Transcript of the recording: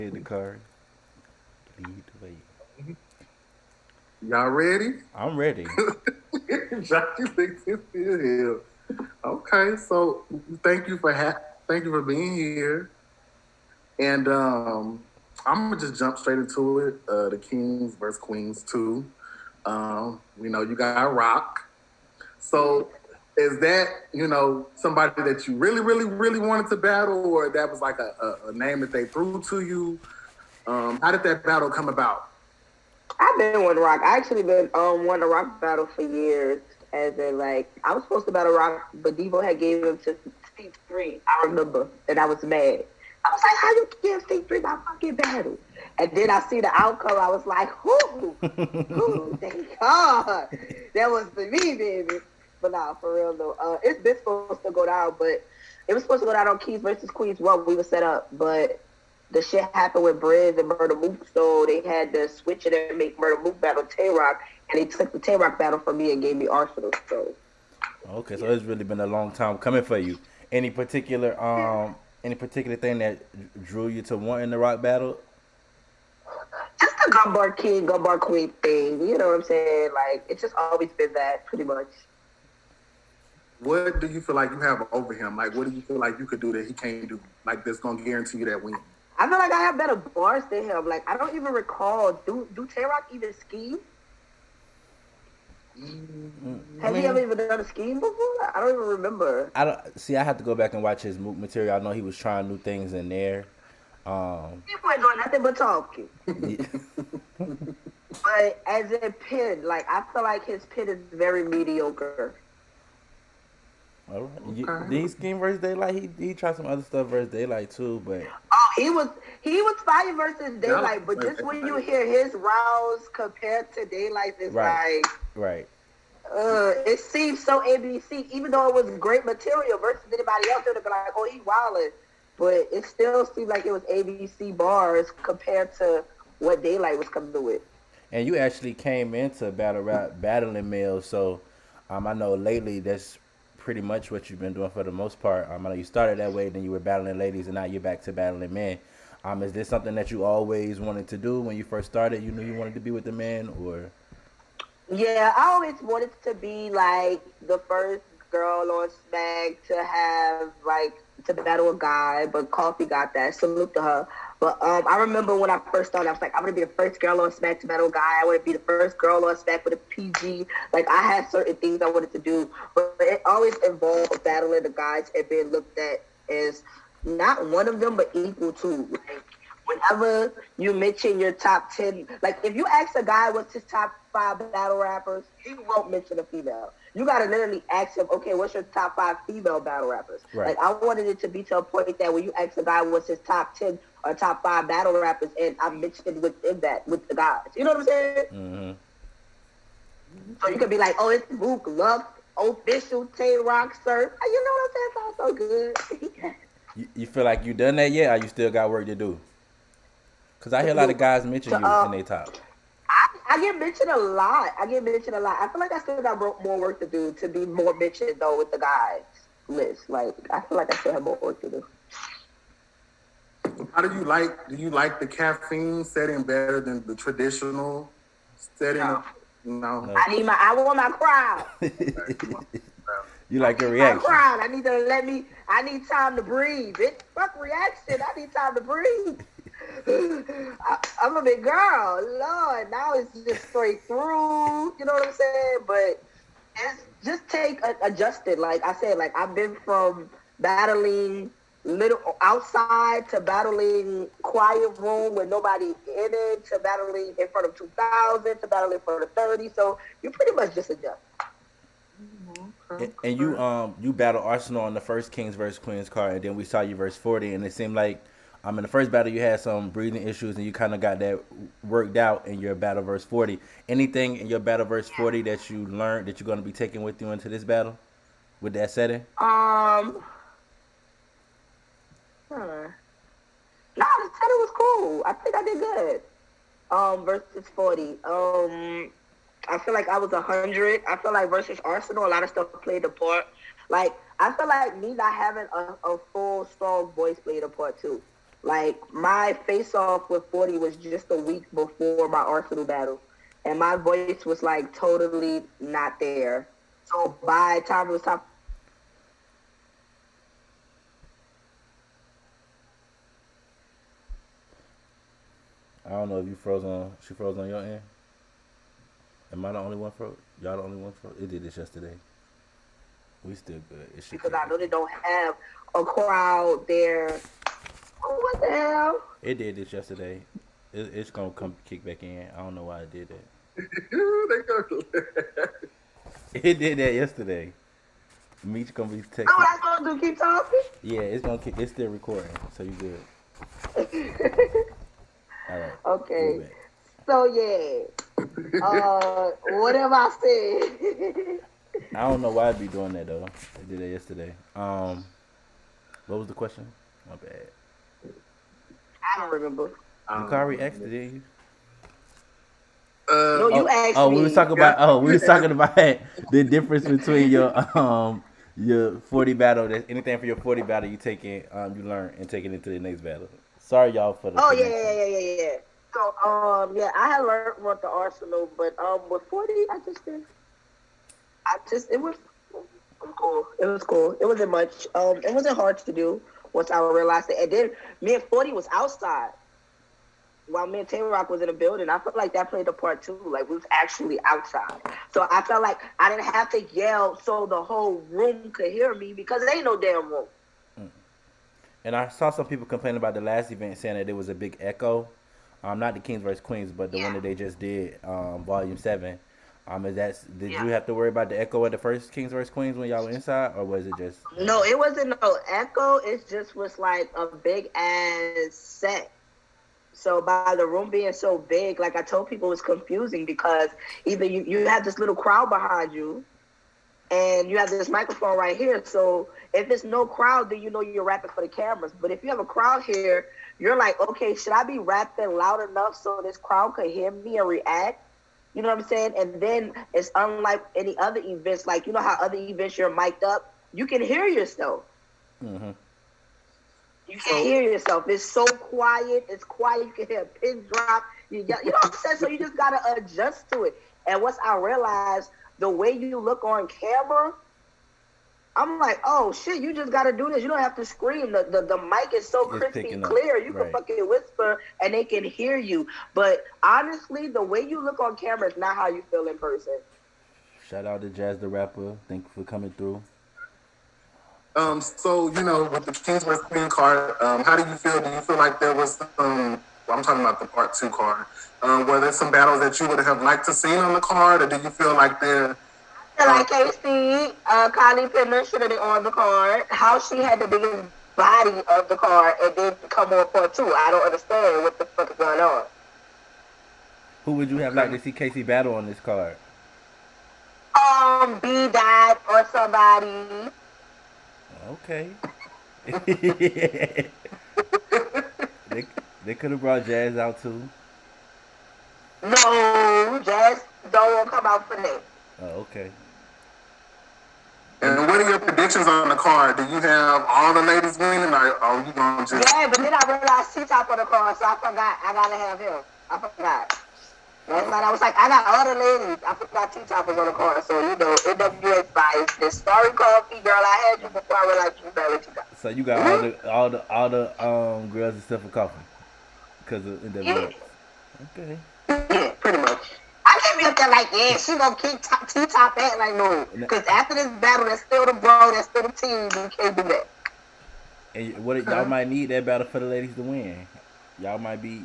Hit the card. Lead the way. Y'all ready? I'm ready. Jackie thinks it's still here. Okay, so thank you for being here, and I'm gonna just jump straight into it. The Kings versus Queens 2. We know you got Rock. So is that somebody that you really, really, really wanted to battle, or that was like a name that they threw to you? How did that battle come about? I've been with Rock. I actually been wanting a Rock battle for years. As in, like, I was supposed to battle Rock, but Devo had gave him to Steve 3. I remember, and I was mad. I was like, "How you give Steve 3 my fucking battle?" And then I see the outcome. I was like, "Who? Thank God, that was the me, baby." But nah, for real though, it's been supposed to go down, but it was supposed to go down on Keys versus Queens. Well, we were set up, but the shit happened with Briz and Murder Mook, so they had to switch it and make Murder Mook battle Tay Roc, and they took the Tay Roc battle from me and gave me Arsenal. So Okay, so it's really been a long time coming for you. Any particular thing that drew you to wanting the rock battle? just the Gumbar King, Gumbar Queen thing, you know what I'm saying? Like, it's just always been that, pretty much. What do you feel like you have over him? Like, what do you feel like you could do that he can't do? Like, that's gonna guarantee you that win. I feel like I have better bars than him. Like, I don't even recall, do Tay Roc even ski? I Has he mean, ever even done a scheme before? I don't even remember. I don't see. I have to go back and watch his Mook material. I know he was trying new things in there. Um, He wasn't doing nothing but talking. yeah. But as a pin, like, I feel like his pin is very mediocre. All right. Okay. Did he scheme versus Daylight? He tried some other stuff versus Daylight too, but Oh, he was fire versus Daylight, but just when you hear his rounds compared to Daylight, it's right, like right. it seems so ABC. Even though it was great material versus anybody else, they'd be like, "Oh, he wildin'," but it still seemed like it was ABC bars compared to what Daylight was coming with. And you actually came into battle rap battling males, so I know lately that's pretty much what you've been doing for the most part. I know you started that way, then you were battling ladies, and now you're back to battling men. Is this something that you always wanted to do when you first started? You knew you wanted to be with the men, or Yeah, I always wanted to be like the first girl on Smack to have like to battle a guy, but Coffee got that. Salute to her. But I remember when I first started, I was like, I want to be the first girl on Smack to battle a guy. I want to be the first girl on Smack with a PG. Like, I had certain things I wanted to do, but it always involved battling the guys and being looked at as not one of them, but equal to. Like, whenever you mention your top 10, like if you ask a guy what's his top 5 battle rappers, he won't mention a female. You gotta literally ask him, okay, what's your top 5 female battle rappers? right? Like, I wanted it to be to a point that when you ask a guy what's his top 10 or top 5 battle rappers, and I mentioned within that with the guys. You know what I'm saying? Mm-hmm. So you could be like, oh, it's Mook, Love, Official, Tay Roc, Surf. You know what I'm saying? It sounds so good. You feel like you done that yet, or you still got work to do? Cause I hear a lot of guys mention you in their top. I get mentioned a lot. I feel like I still got more work to do to be more mentioned though with the guys list. Like, I feel like I still have more work to do. How do you like the caffeine setting better than the traditional setting? No. No. No. I want my crowd. You like your My reaction? crowd. I need time to breathe. Fuck reaction. I need time to breathe. I'm a big girl. Lord, now it's just straight through. You know what I'm saying? But it's just adjusted. Like I said, like I've been from battling little outside to battling quiet room with nobody in it to battling in front of 2,000 to battling in front of 30. So you pretty much just adjust. And you battled Arsenal on the first Kings versus Queens card, and then we saw you versus 40, and it seemed like in the first battle you had some breathing issues, and you kind of got that worked out in your battle versus 40. Anything in your battle versus 40 that you learned that you're going to be taking with you into this battle with that setting? No, the setting was cool. I think I did good. Versus 40. I feel like I was 100. I feel like versus Arsenal, a lot of stuff played a part. Like, I feel like me not having a full, strong voice played a part too. Like my face off with 40 was just a week before my Arsenal battle, and my voice was like totally not there. So by the time it was time, I don't know if you froze on. She froze on your end. Am I the only one froze? Y'all the only one froze? It did this yesterday. We still good. It should because I know they don't have a crowd there. Oh, what the hell? It did this yesterday. It's gonna come kick back in. I don't know why it did that. It did that yesterday. Meech gonna be texting. Oh, what I supposed to do? Keep talking? Yeah, it's gonna kick. It's still recording, so you good. All right. Okay. So yeah. What have I said? I don't know why I'd be doing that though. I did that yesterday. What was the question? My bad. I don't remember. You already asked it, didn't you? No, you asked me. We was talking about. We was talking about the difference between your 40 battle. That anything for your 40 battle you take it, you learn and take it into the next battle. Sorry, y'all, for the. Oh yeah. So I had learned about the Arsenal, but with 40, it was cool. It was cool. It wasn't much. It wasn't hard to do once I realized it. And then me and 40 was outside while me and Tay Roc was in the building. I felt like that played a part too. Like we was actually outside. So I felt like I didn't have to yell so the whole room could hear me because there ain't no damn room. And I saw some people complain about the last event saying that there was a big echo. Not the Kings vs. Queens, but the one that they just did, Volume 7. Did you have to worry about the echo at the first Kings vs. Queens when y'all were inside, or was it just? No, it wasn't no echo. It just was like a big ass set. So by the room being so big, like I told people, it was confusing because either you have this little crowd behind you, and you have this microphone right here. So if there's no crowd, then you know you're rapping for the cameras. But if you have a crowd here, you're like, okay, should I be rapping loud enough so this crowd could hear me and react? You know what I'm saying? And then it's unlike any other events. Like, you know how other events you're mic'd up? You can hear yourself. Mm-hmm. You can't hear yourself. It's so quiet. It's quiet. You can hear a pin drop. You know what I'm saying? So you just got to adjust to it. And once I realized the way you look on camera, I'm like, oh shit, you just gotta do this. You don't have to scream. The mic is so crispy clear. You can fucking whisper and they can hear you. But honestly, the way you look on camera is not how you feel in person. Shout out to Jazz the Rapper. Thank you for coming through. So with the Kings vs. Queen card, how do you feel? Do you feel like there was I'm talking about the part 2 card. Were there some battles that you would have liked to see on the card, or do you feel like they're like KC, Kylie Pittman should have been on the card. How she had the biggest body of the card and then come on part 2. I don't understand what the fuck is going on. Who would you have liked to see Casey battle on this card? B-Dot or somebody. Okay. They could have brought Jazz out too. No, Jazz don't come out for that. Oh, okay. And what are your predictions on the card? Do you have all the ladies winning, or are you going to just... Yeah, but then I realized T-Top on the card, so I forgot. I got to have him. I forgot. Last night I was like, I got all the ladies. I forgot T-Top was on the card. So, NWA bias. The Starry Coffee, girl, I had you before I realized you better T-Top. So you got all the girls except for Coffee because of NWA. Yeah. Okay. Yeah, pretty much. I can't be up there like, yeah, she gonna kick T-Top at like no. Because after this battle, that's still the bro, that's still the team. You can't do that. And y'all might need that battle for the ladies to win. Y'all might be